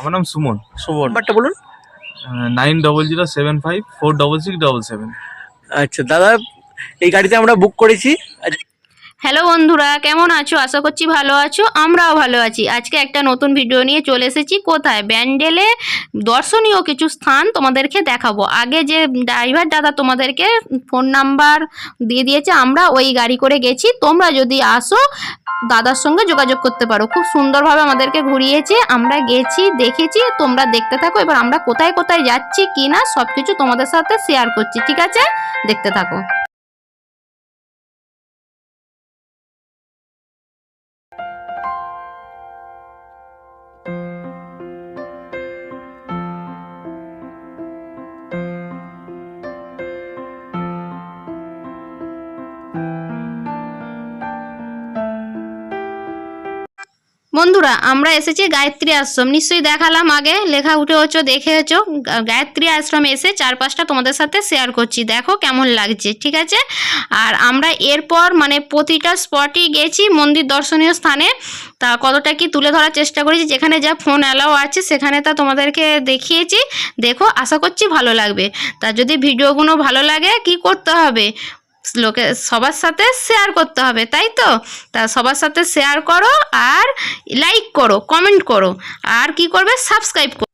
আমার নাম সুমন। নাম্বারটা বলুন। 9007546677। আচ্ছা দাদা, এই গাড়িতে আমরা বুক করেছি। হ্যালো বন্ধুরা, কেমন আছো? আশা করছি ভালো আছো, আমরাও ভালো আছি। আজকে একটা নতুন ভিডিও নিয়ে চলে এসেছি। কোথায়? ব্যান্ডেলে দর্শনীয় কিছু স্থান তোমাদেরকে দেখাবো। আগে যে ড্রাইভার দাদা তোমাদেরকে ফোন নাম্বার দিয়ে দিয়েছে, আমরা ওই গাড়ি করে গেছি। তোমরা যদি আসো দাদার সঙ্গে যোগাযোগ করতে পারো। খুব সুন্দরভাবে আমাদেরকে ঘুরিয়েছে, আমরা গেছি, দেখেছি। তোমরা দেখতে থাকো। এবার আমরা কোথায় কোথায় যাচ্ছি কি না সব কিছু তোমাদের সাথে শেয়ার করছি, ঠিক আছে? দেখতে থাকো। বন্ধুরা, আমরা এসেছি গায়ত্রী আশ্রম। নিশ্চয়ই দেখালাম, আগে লেখা উঠেছ, দেখেছো। গায়ত্রী আশ্রমে এসে চারপাশটা তোমাদের সাথে শেয়ার করছি, দেখো কেমন লাগছে, ঠিক আছে? আর আমরা এরপর মানে প্রতিটা স্পটই গেছি, মন্দির দর্শনীয় স্থানে। তা কতটা কি তুলে ধরার চেষ্টা করেছি, যেখানে যা ফোন অ্যালাও আছে সেখানে তা তোমাদেরকে দেখিয়েছি। দেখো, আশা করছি ভালো লাগবে। তা যদি ভিডিওগুলো ভালো লাগে কি করতে হবে? সবার সাথে শেয়ার করতে হবে, তাই তো? তা সবার সাথে শেয়ার করো, আর লাইক করো, কমেন্ট করো, আর কি করবে, সাবস্ক্রাইব করো।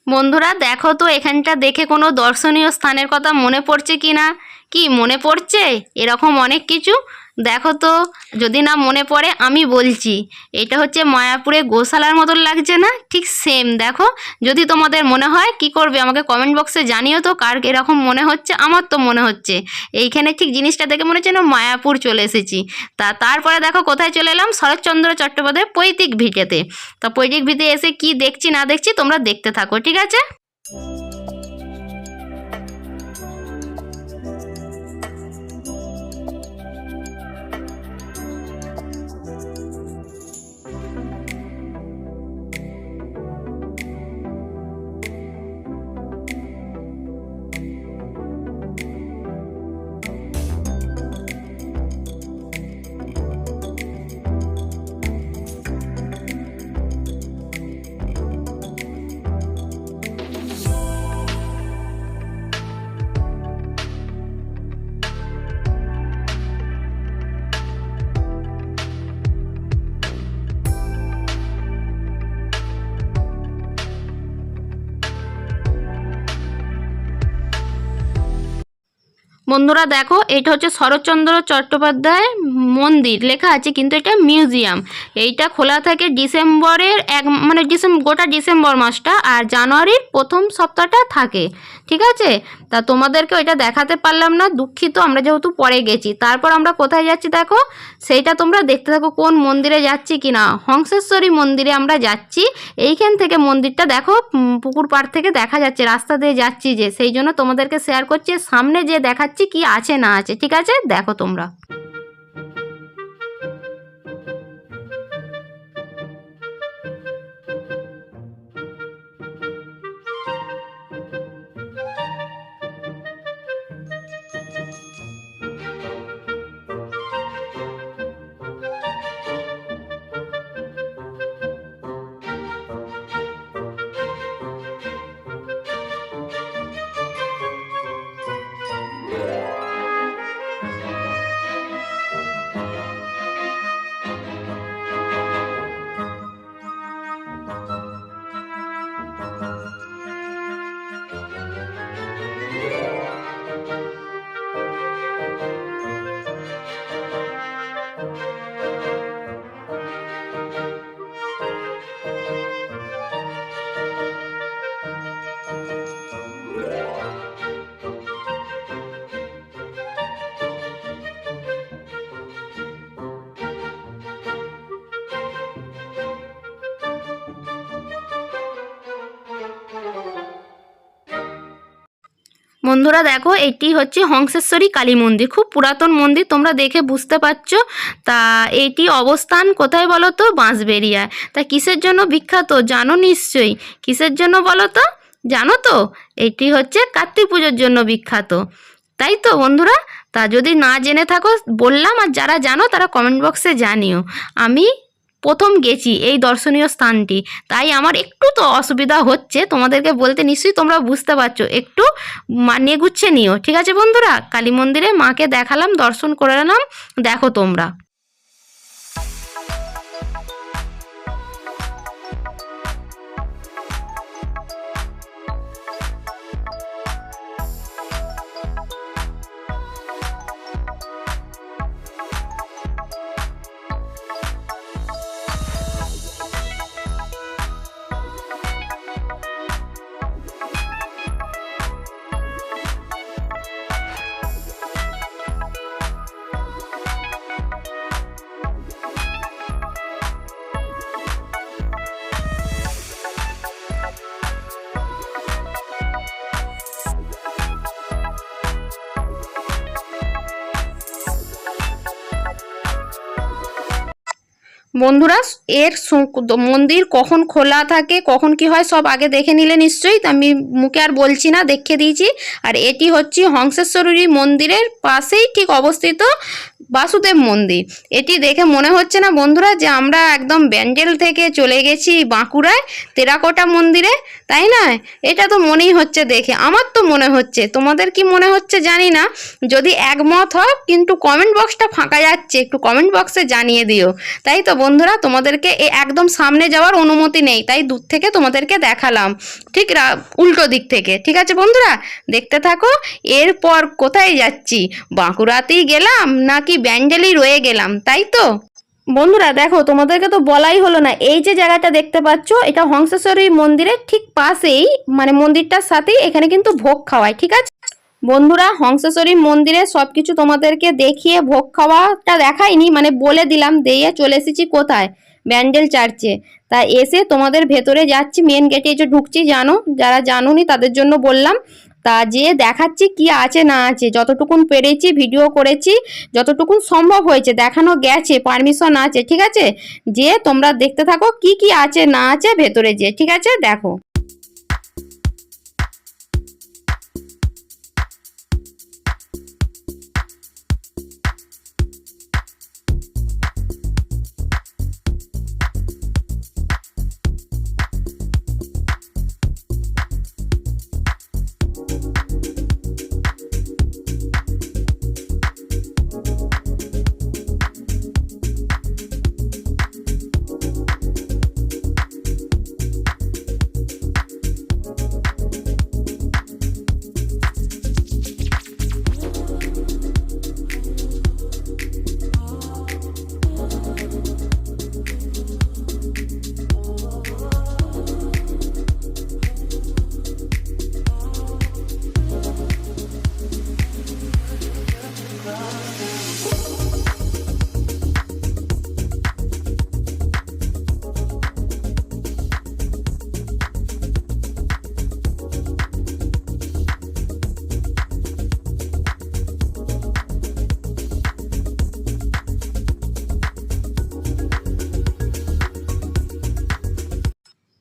বন্ধুরা দেখো তো, এখানটা দেখে কোনো দর্শনীয় স্থানের কথা মনে পড়ছে কি না? কি মনে পড়ছে? এরকম অনেক কিছু দেখো তো। যদি না মনে পড়ে আমি বলছি, এটা হচ্ছে মায়াপুরে গোশালার মতন লাগছে না? ঠিক সেম দেখো। যদি তোমাদের মনে হয় কি করবে, আমাকে কমেন্ট বক্সে জানিও তো কার এরকম মনে হচ্ছে। আমার তো মনে হচ্ছে এইখানে ঠিক জিনিসটা দেখে মনে হচ্ছে না মায়াপুর চলে এসেছি। তারপরে দেখো কোথায় চলে এলাম, শরৎচন্দ্র চট্টোপাধ্যায়ের পৈতৃক ভিটেতে। তা পৈতৃক ভিটে এসে কি দেখছি না দেখছি তোমরা দেখতে থাকো, ঠিক আছে? বন্ধুরা দেখো, এটা হচ্ছে শরৎচন্দ্র চট্টোপাধ্যায় মন্দির লেখা আছে, কিন্তু এটা মিউজিয়াম। এইটা খোলা থাকে ডিসেম্বরের গোটা ডিসেম্বর মাসটা, আর জানুয়ারির প্রথম সপ্তাহটা থাকে, ঠিক আছে? তা তোমাদেরকে ওইটা দেখাতে পারলাম না, দুঃখিত। আমরা যেহেতু পরে গেছি, তারপর আমরা কোথায় যাচ্ছি দেখো, সেইটা তোমরা দেখতে থাকো। কোন মন্দিরে যাচ্ছি কি না, হংসেশ্বরী মন্দিরে আমরা যাচ্ছি। এইখান থেকে মন্দিরটা দেখো, পুকুর পাড় থেকে দেখা যাচ্ছে, রাস্তা দিয়ে যাচ্ছি যে, সেই জন্য তোমাদেরকে শেয়ার করছি। সামনে যে দেখাচ্ছি কি আছে না আছে, ঠিক আছে? দেখো তোমরা। বন্ধুরা দেখো, এটি হচ্ছে হংসেশ্বরী কালী মন্দির। খুব পুরাতন মন্দির, তোমরা দেখে বুঝতে পারছো। তা এটি অবস্থান কোথায় বলো তো? বাঁশবেড়িয়ায়। তা কিসের জন্য বিখ্যাত জানো নিশ্চয়ই। কিসের জন্য বলো তো? জানো তো? এটি হচ্ছে কার্তিক পুজোর জন্য বিখ্যাত। তাই তো বন্ধুরা, তা যদি না জেনে থাকো বললাম, আর যারা জানো তারা কমেন্ট বক্সে জানিও। আমি প্রথম গেছি এই দর্শনীয় স্থানটি, তাই আমার একটু তো অসুবিধা হচ্ছে তোমাদেরকে বলতে, নিশ্চয়ই তোমরা বুঝতে পারছো, একটু মানিয়ে গুছিয়ে নিও। ঠিক আছে বন্ধুরা, কালী মন্দিরে মাকে দেখালাম, দর্শন করে এলাম, দেখো তোমরা। বন্ধুরা, এর মন্দির কখন খোলা থাকে, কখন কি হয় সব আগে দেখে নিলে নিশ্চয়ই, আমি মুখে আর বলছি না, দেখিয়ে দিয়েছি। আর এটি হচ্ছে হংসেশ্বরী মন্দিরের পাশেই ঠিক অবস্থিত বাসুদেব মন্দির। এটি দেখে মনে হচ্ছে না বন্ধুরা যে আমরা একদম ব্যান্ডেল থেকে চলে গেছি বাঁকুড়ায় টেরাকোটা মন্দিরে, তাই না? এটা তো মনেই হচ্ছে দেখে, আমার তো মনে হচ্ছে, তোমাদের কি মনে হচ্ছে জানি না। যদি একমত হয় কিন্তু কমেন্ট বক্সটা ফাঁকা যাচ্ছে, একটু কমেন্ট বক্সে জানিয়ে দিও। তাই তো বন্ধুরা, তোমাদেরকে একদম সামনে যাওয়ার অনুমতি নেই, তাই দূর থেকে তোমাদেরকে দেখালাম, ঠিক উল্টো দিক থেকে। ঠিক আছে বন্ধুরা, দেখতে থাকো। এরপর কোথায় যাচ্ছি, বাঁকুড়াতেই গেলাম নাকি ব্যান্ডেলেই রয়ে গেলাম, তাই তো বন্ধুরা? দেখো, তোমাদেরকে তো বলাই হলো না, এই যে জায়গাটা দেখতে পাচ্ছ এটা হংসেশ্বরী মন্দিরের ঠিক পাশেই, মানে মন্দিরটার সাথেই এখানে কিন্তু ভোগ খাওয়ায়। ঠিক আছে বন্ধুরা, হংসেশ্বরী মন্দিরে সবকিছু তোমাদেরকে দেখিয়ে ভোগ খাওয়াটা দেখাইনি, মানে বলে দিলাম, দিয়ে চলে এসেছি কোথায়, ব্যান্ডেল চার্চে। তা এসে তোমাদের ভেতরে যাচ্ছি, মেন গেটে যে ঢুকছি, জানো, যারা জানোনি তাদের জন্য বললাম। তা যে দেখাচ্ছি কি আছে না আছে, যতটুকুন পেরেছি ভিডিও করেছি, যতটুকুন সম্ভব হয়েছে দেখানো গেছে, পারমিশন আছে। ঠিক আছে, যে তোমরা দেখতে থাকো কি কি আছে না আছে ভেতরে যে। ঠিক আছে, দেখো।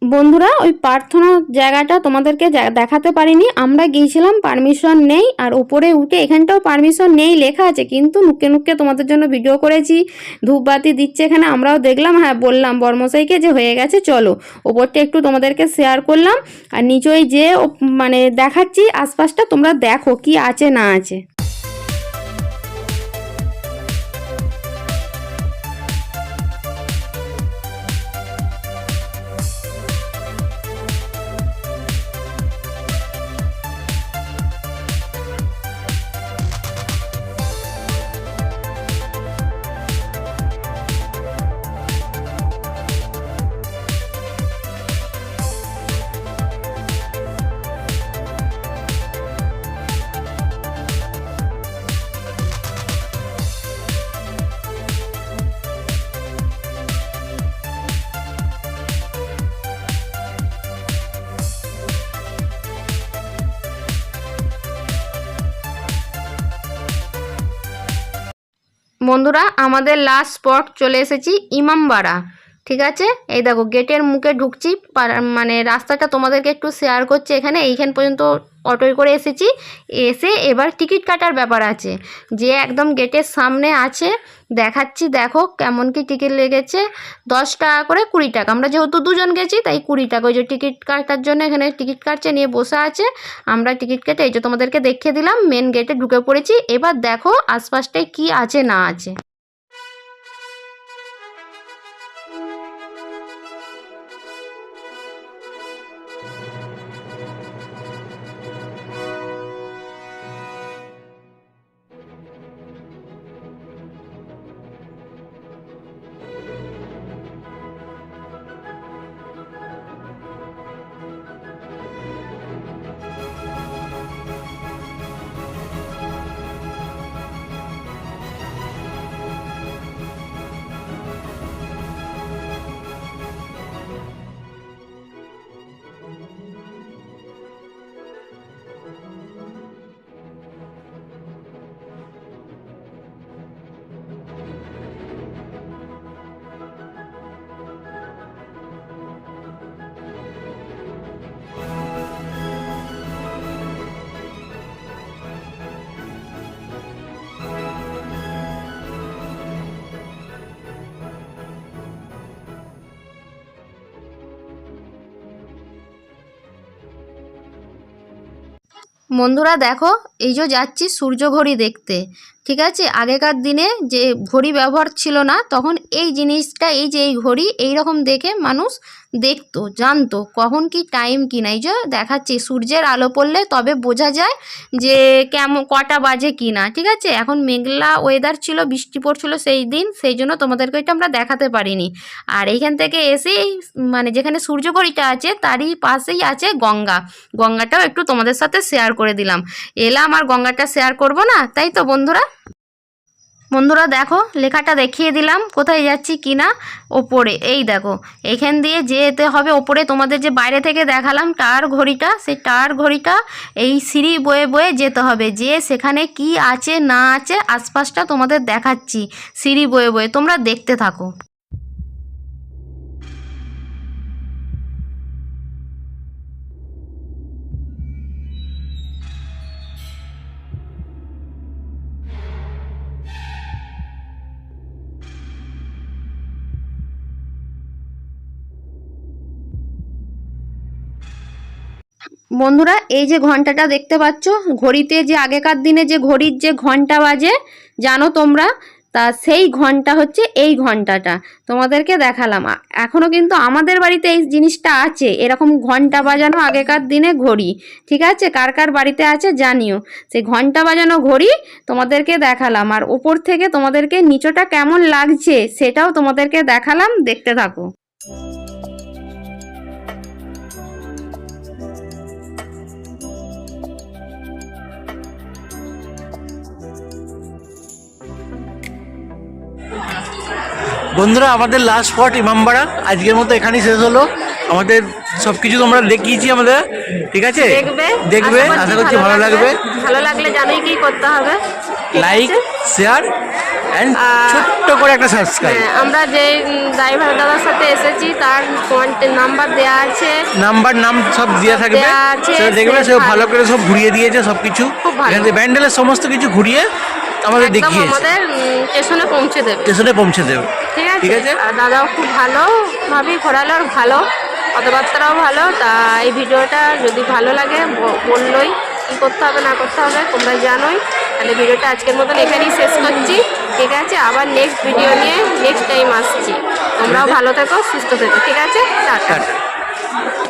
বন্ধুরা, ওই প্রার্থনা জায়গাটা তোমাদেরকে দেখাতে পারিনি, আমরা গিয়েছিলাম, পারমিশন নেই। আর উপরে উঠে এখানটাও পারমিশন নেই লেখা আছে, কিন্তু নুকে নুকে তোমাদের জন্য ভিডিও করেছি, ধূপবাতি দিচ্ছে এখানে, আমরাও দেখলাম, হ্যাঁ বললাম বর্মশাইকে যে হয়ে গেছে চলো। ওপরটা একটু তোমাদেরকে শেয়ার করলাম, আর নিচই যে মানে দেখাচ্ছি আশপাশটা, তোমরা দেখো কি আছে না আছে। বন্ধুরা, আমাদের লাস্ট স্পট চলে এসেছি, ইমামবাড়া। ঠিক আছে, এই দেখো গেটের মুখে ঢুকছি, মানে রাস্তাটা তোমাদেরকে একটু শেয়ার করছি। এখানে এইখান পর্যন্ত অটোয় করে এসেছি। এসে এবার টিকিট কাটার ব্যাপার আছে, যে একদম গেটের সামনে আছে, দেখাচ্ছি দেখো কেমন কি টিকিট লেগেছে। 10 টাকা করে 20 টাকা, আমরা যেহেতু দুজন গেছি তাই 20 টাকা। ওই যে টিকিট কাটার জন্য এখানে টিকিট কাটছে, নিয়ে বসে আছে। আমরা টিকিট কেটে এই যে তোমাদেরকে দেখিয়ে দিলাম, মেন গেটে ঢুকে পড়েছি। এবার দেখো আশপাশটায় কি আছে না আছে। বন্ধুরা দেখো, এই যে যাচ্ছি সূর্য ঘড়ি দেখতে, ঠিক আছে। আগেকার দিনে যে ঘড়ি ব্যবহার ছিল না, তখন এই জিনিসটা, এই যে এই ঘড়ি এইরকম দেখে মানুষ দেখতো, জানতো কখন কি টাইম কি না। এই যে দেখাচ্ছি, সূর্যের আলো পড়লে তবে বোঝা যায় যে কেমন কটা বাজে কি না, ঠিক আছে। এখন মেঘলা ওয়েদার ছিল, বৃষ্টি পড়ছিল সেই দিন, সেই জন্য তোমাদেরকে এটা আমরা দেখাতে পারিনি। আর এইখান থেকে এসেই মানে যেখানে সূর্য ঘড়িটা আছে তারই পাশেই আছে গঙ্গা। গঙ্গাটাও একটু তোমাদের সাথে শেয়ার করে দিলাম। এলাম আর গঙ্গাটা শেয়ার করব না, তাই তো বন্ধুরা। বন্ধুরা দেখো, লেখাটা দেখিয়ে দিলাম কোথায় যাচ্ছি কি না। ওপরে এই দেখো, এখান দিয়ে যেতে হবে ওপরে। তোমাদের যে বাইরে থেকে দেখালাম টাওয়ার ঘড়িটা, সেই টাওয়ার ঘড়িটা এই সিঁড়ি বয়ে বয়ে যেতে হবে, যে সেখানে কি আছে না আছে আশপাশটা তোমাদের দেখাচ্ছি সিঁড়ি বয়ে বয়ে, তোমরা দেখতে থাকো। বন্ধুরা এই যে ঘন্টাটা দেখতে পাচ্ছ, ঘড়িতে যে আগেকার দিনে যে ঘড়ির যে ঘন্টা বাজে জানো তোমরা, তা সেই ঘন্টা হচ্ছে এই ঘন্টাটা তোমাদেরকে দেখালাম। এখনও কিন্তু আমাদের বাড়িতে এই জিনিসটা আছে, এরকম ঘন্টা বাজানো আগেকার দিনে ঘড়ি, ঠিক আছে। কার কার বাড়িতে আছে জানিও। সেই ঘন্টা বাজানো ঘড়ি তোমাদেরকে দেখালাম, আর ওপর থেকে তোমাদেরকে নিচটা কেমন লাগছে সেটাও তোমাদেরকে দেখালাম, দেখতে থাকো। বন্ধুরা আমাদের লাস্ট স্পট ইমামবাড়া আজকের মতো এখানেই শেষ হলো। আমাদের সবকিছু তোমরা দেখিয়েছি আমাদের, ঠিক আছে। দেখবে আশা করছি ভালো লাগবে। ভালো লাগলে জানোই কি করতে হবে, লাইক, শেয়ার এন্ড ছোট্ট করে একটা সাবস্ক্রাইব। আমরা যে ড্রাইভার দাদার সাথে এসেছি তার নাম্বার দেওয়া আছে, নাম সব দেওয়া থাকবে, সেটা দেখবে। সব ভালো করে সব ঘুরিয়ে দিয়েছে, সবকিছু এখান থেকে ব্যান্ডেলের সমস্ত কিছু ঘুরিয়ে আমাদের দেখিয়েছে। আমাদের স্টেশনে পৌঁছে দেবে, ঠিক আছে। আর দাদাও খুব ভালো ভাবেই ঘোরালো, আর ভালো কথাবার্তাও ভালো। তা এই ভিডিওটা যদি ভালো লাগে বললোই কী করতে হবে না করতে হবে তোমরা জানোই। তাহলে ভিডিওটা আজকের মতন এখানেই শেষ করছি, ঠিক আছে। আবার নেক্সট ভিডিও নিয়ে নেক্সট টাইম আসছি। তোমরাও ভালো থেকো, সুস্থ থেকো, ঠিক আছে। টাটা।